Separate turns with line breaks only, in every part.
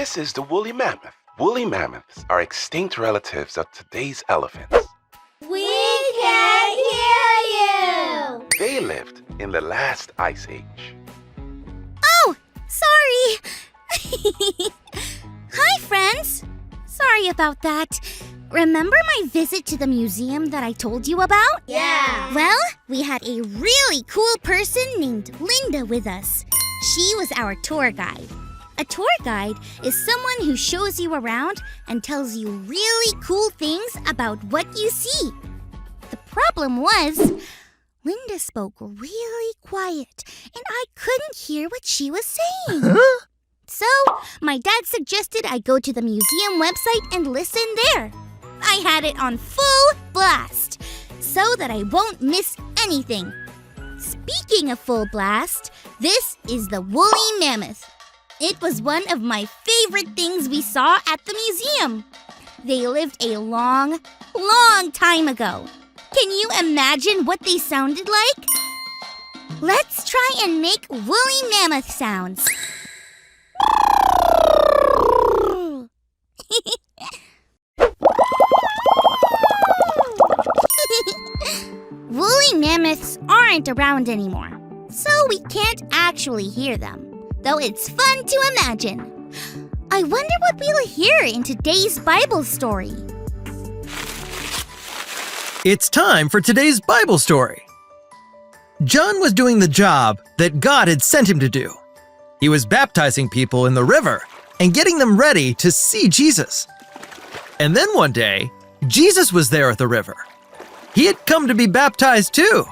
This is the woolly mammoth. Woolly mammoths are extinct relatives of today's elephants.
We can't hear you!
They lived in the last ice age.
Oh, sorry. Hi, friends. Sorry about that. Remember my visit to the museum that I told you about?
Yeah.
Well, we had a really cool person named Linda with us. She was our tour guide. A tour guide is someone who shows you around and tells you really cool things about what you see. The problem was, Linda spoke really quiet, and I couldn't hear what she was saying.
Huh?
So, my dad suggested I go to the museum website and listen there. I had it on full blast, so that I won't miss anything. Speaking of full blast, this is the woolly mammoth. It was one of my favorite things we saw at the museum. They lived a long, long time ago. Can you imagine what they sounded like? Let's try and make woolly mammoth sounds. Woolly mammoths aren't around anymore, so we can't actually hear them, though it's fun to imagine. I wonder what we'll hear in today's Bible story.
It's time for today's Bible story. John was doing the job that God had sent him to do. He was baptizing people in the river and getting them ready to see Jesus. And then one day, Jesus was there at the river. He had come to be baptized too.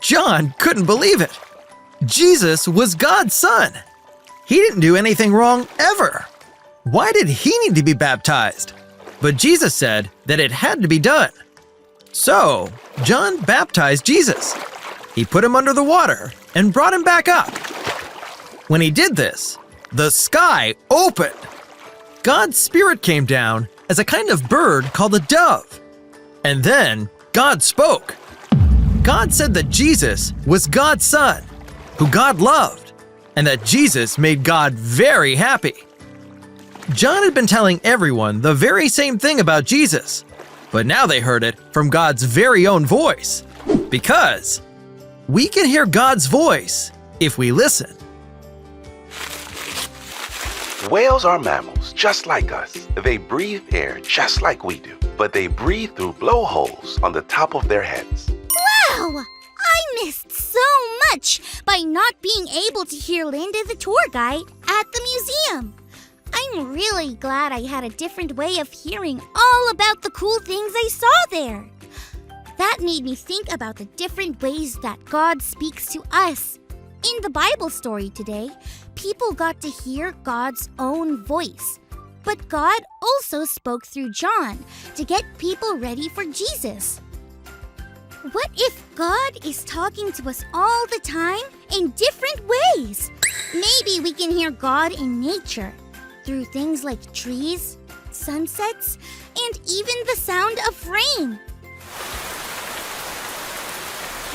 John couldn't believe it. Jesus was God's son. He didn't do anything wrong ever. Why did he need to be baptized? But Jesus said that it had to be done. So, John baptized Jesus. He put him under the water and brought him back up. When he did this, the sky opened. God's Spirit came down as a kind of bird called a dove. And then God spoke. God said that Jesus was God's son, who God loved, and that Jesus made God very happy. John had been telling everyone the very same thing about Jesus, but now they heard it from God's very own voice, because we can hear God's voice if we listen.
Whales are mammals just like us. They breathe air just like we do, but they breathe through blowholes on the top of their heads.
Wow! I missed so much by not being able to hear Linda the tour guide at the museum. I'm really glad I had a different way of hearing all about the cool things I saw there. That made me think about the different ways that God speaks to us. In the Bible story today, people got to hear God's own voice. But God also spoke through John to get people ready for Jesus. What if God is talking to us all the time in different ways? Maybe we can hear God in nature, through things like trees, sunsets, and even the sound of rain.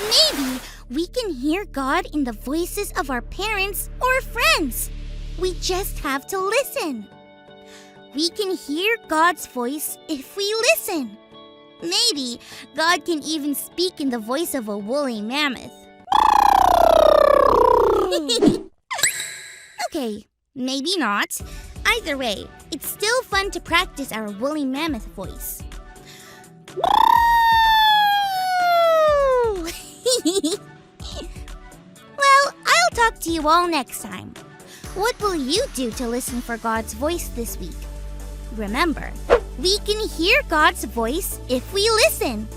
Maybe we can hear God in the voices of our parents or friends. We just have to listen. We can hear God's voice if we listen. Maybe God can even speak in the voice of a woolly mammoth. Okay, maybe not. Either way, it's still fun to practice our woolly mammoth voice. Well, I'll talk to you all next time. What will you do to listen for God's voice this week? Remember, we can hear God's voice if we listen.